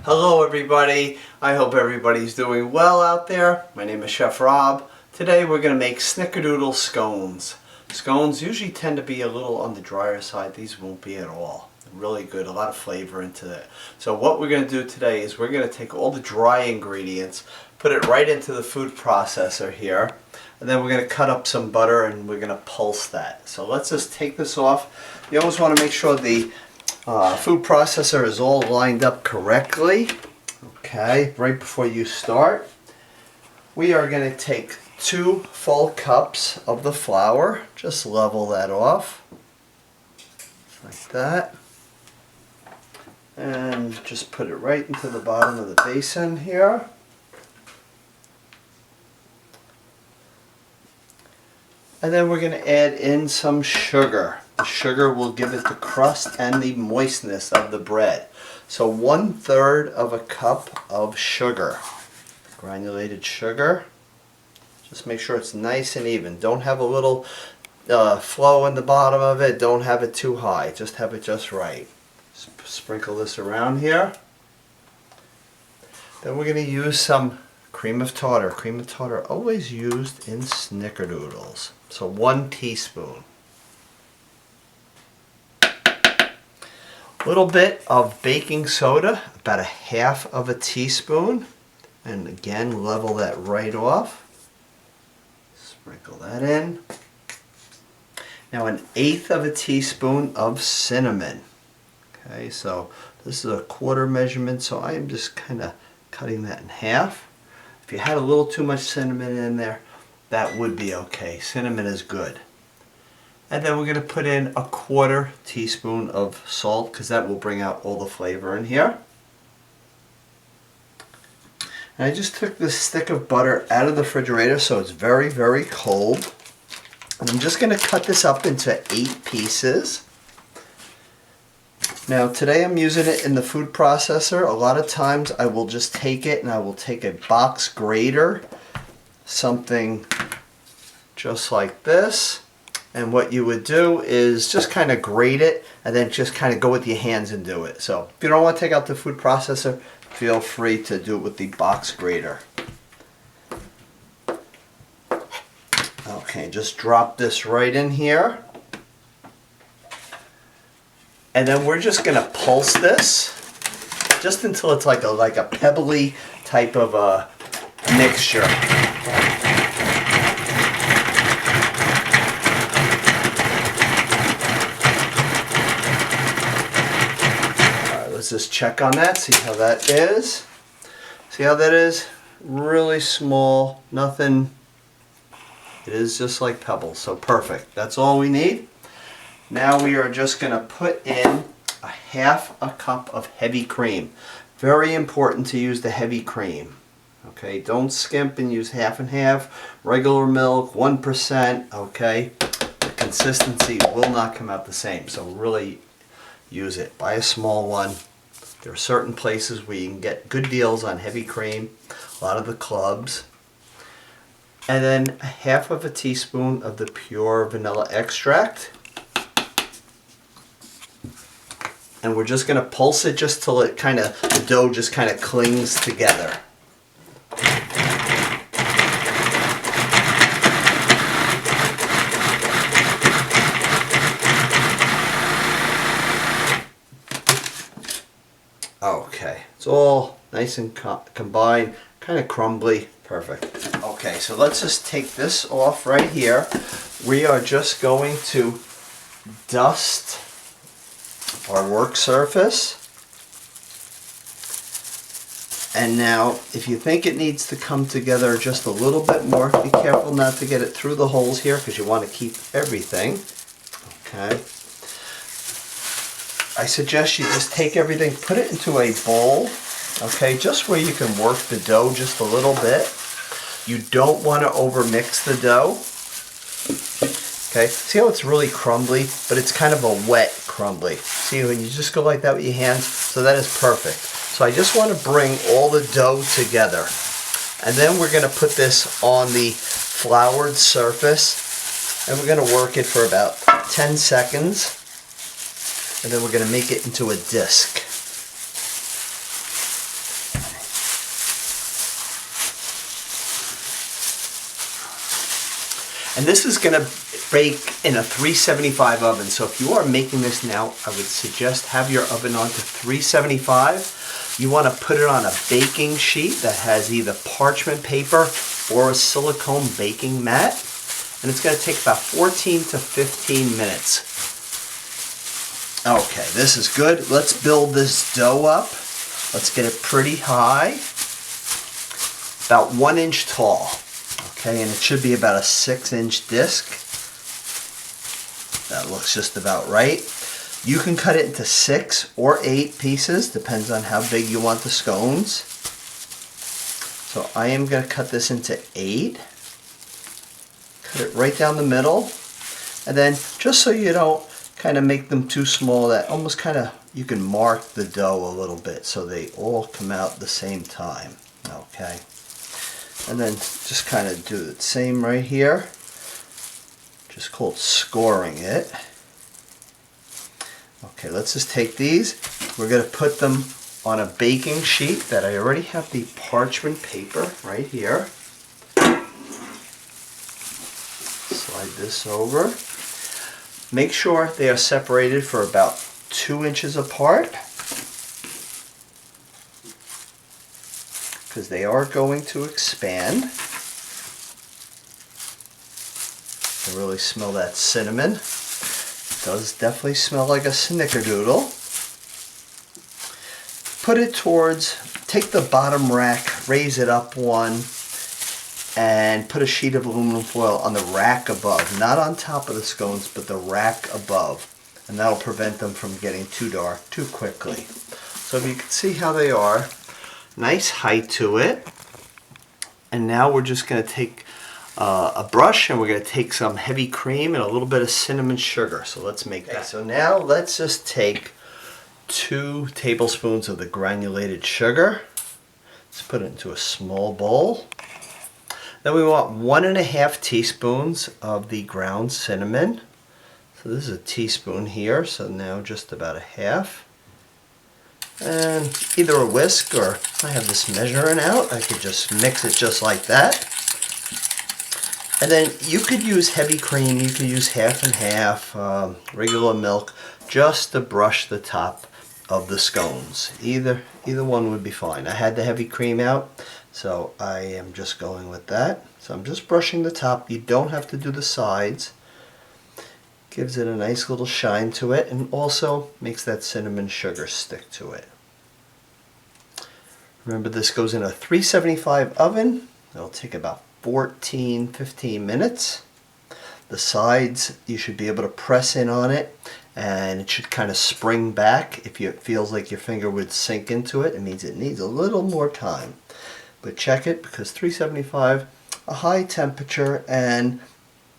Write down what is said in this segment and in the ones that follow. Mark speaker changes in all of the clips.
Speaker 1: Hello everybody, I hope everybody's doing well out there. My name is Chef Rob. Today we're going to make Snickerdoodle Scones. Scones usually tend to be a little on the drier side. These won't be at all. Really good, a lot of flavor into it. So what we're going to do today is we're going to take all the dry ingredients, put it right into the food processor here, and then we're going to cut up some butter and we're going to pulse that. So let's just take this off. You always want to make sure the food processor is all lined up correctly. Okay, right before you start, we are going to take 2 full cups of the flour. Just level that off like that, and just put it right into the bottom of the basin here. And then we're going to add in some sugar. The sugar will give it the crust and the moistness of the bread. So 1/3 of a cup of sugar, granulated sugar. Just make sure it's nice and even. Don't have a little flow in the bottom of it. Don't have it too high. Just have it just right. Sprinkle this around here. Then we're going to use some cream of tartar. Cream of tartar always used in snickerdoodles. So 1 teaspoon. A little bit of baking soda, about 1/2 of a teaspoon. And again, level that right off. Sprinkle that in. Now 1/8 of a teaspoon of cinnamon. Okay, so this is a 1/4 measurement, so I am just kind of cutting that in half. If you had a little too much cinnamon in there, that would be okay. Cinnamon is good. And then we're going to put in 1/4 teaspoon of salt, because that will bring out all the flavor in here. And I just took this stick of butter out of the refrigerator, so it's very, very cold. And I'm just going to cut this up into 8 pieces. Now today I'm using it in the food processor. A lot of times I will just take it and I will take a box grater, something just like this. And what you would do is just kind of grate it and then just kind of go with your hands and do it. So if you don't want to take out the food processor, feel free to do it with the box grater. Okay, just drop this right in here. And then we're just going to pulse this just until it's like a pebbly type of a mixture. Let's just check on that, see how that is. See how that is? Really small, nothing. It is just like pebbles, so perfect. That's all we need. Now we are just going to put in 1/2 a cup of heavy cream. Very important to use the heavy cream. Okay, don't skimp and use 1/2 and 1/2. Regular milk, 1%. Okay, the consistency will not come out the same, so really use it. Buy a small one. There are certain places where you can get good deals on heavy cream, a lot of the clubs. And then 1/2 of a teaspoon of the pure vanilla extract. And we're just going to pulse it just till it the dough just kind of clings together. Okay, it's all nice and combined, kind of crumbly, perfect. Okay, so let's just take this off right here. We are just going to dust our work surface. And now, if you think it needs to come together just a little bit more, be careful not to get it through the holes here because you want to keep everything. Okay. I suggest you just take everything, put it into a bowl, okay, just where you can work the dough just a little bit. You don't want to overmix the dough. Okay, see how it's really crumbly, but it's kind of a wet crumbly. See, when you just go like that with your hands, so that is perfect. So I just want to bring all the dough together. And then we're going to put this on the floured surface, and we're going to work it for about 10 seconds. and then we're going to make it into a disc. And this is going to bake in a 375 oven. So if you are making this now, I would suggest have your oven on to 375. You want to put it on a baking sheet that has either parchment paper or a silicone baking mat. And it's going to take about 14 to 15 minutes. Okay, this is good. Let's build this dough up. Let's get it pretty high. About 1 inch tall. Okay, and it should be about a 6-inch disc. That looks just about right. You can cut it into 6 or 8 pieces, depends on how big you want the scones. So I am going to cut this into 8. Cut it right down the middle. And then just so you don't kind of make them too small, that almost kind of, you can mark the dough a little bit so they all come out at the same time. Okay. And then just kind of do the same right here. Just called scoring it. Okay, let's just take these. We're going to put them on a baking sheet that I already have the parchment paper right here. Slide this over. Make sure they are separated for about 2 inches apart, because they are going to expand. I really smell that cinnamon. It does definitely smell like a snickerdoodle. Put it towards, take the bottom rack, raise it up one, and put a sheet of aluminum foil on the rack above, not on top of the scones, but the rack above. And that'll prevent them from getting too dark too quickly. So if you can see how they are, nice height to it. And now we're just going to take a brush and we're going to take some heavy cream and a little bit of cinnamon sugar. So let's make that. So now let's just take 2 tablespoons of the granulated sugar. Let's put it into a small bowl. Then we want 1.5 teaspoons of the ground cinnamon. So this is a teaspoon here, so now just about a half. And either a whisk or I have this measuring out. I could just mix it just like that. And then you could use heavy cream, you could use half and half, regular milk, just to brush the top of the scones. Either one would be fine. I had the heavy cream out, so I am just going with that. So I'm just brushing the top. You don't have to do the sides. Gives it a nice little shine to it, and also makes that cinnamon sugar stick to it. Remember, this goes in a 375 oven. It'll take about 14-15 minutes. The sides, you should be able to press in on it, and it should kind of spring back. If it feels like your finger would sink into it, it means it needs a little more time. But check it, because 375, a high temperature, and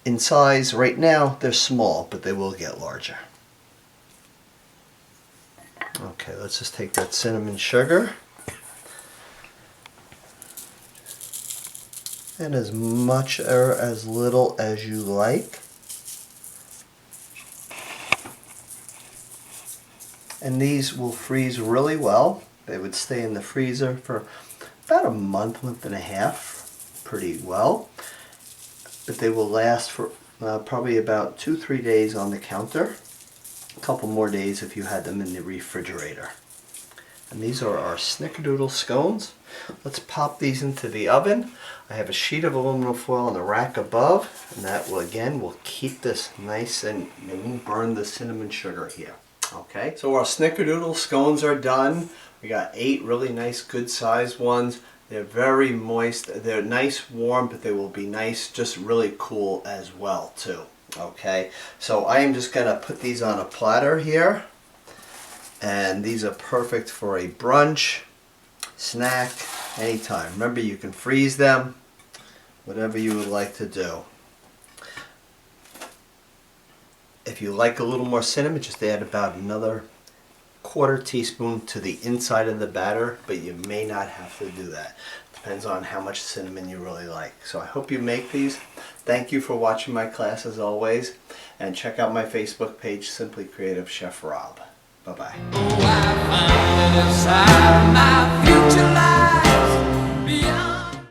Speaker 1: in size right now they're small, but they will get larger. Okay, let's just take that cinnamon sugar and as much or as little as you like. And these will freeze really well. They would stay in the freezer for about a month and a half, pretty well. But they will last for probably about 2-3 days on the counter. A couple more days if you had them in the refrigerator. And these are our Snickerdoodle scones. Let's pop these into the oven. I have a sheet of aluminum foil on the rack above, and that will will keep this nice and it won't burn the cinnamon sugar here. Okay, so our Snickerdoodle scones are done. We got 8 really nice good sized ones. They're very moist. They're nice warm, but they will be nice, just really cool as well too. Okay, so I am just gonna put these on a platter here, and these are perfect for a brunch, snack, anytime. Remember, you can freeze them, whatever you would like to do. If you like a little more cinnamon, just add about another 1/4 teaspoon to the inside of the batter, but you may not have to do that. Depends on how much cinnamon you really like. So I hope you make these. Thank you for watching my class as always, and check out my Facebook page, Simply Creative Chef Rob. Bye-bye.
Speaker 2: Oh, I found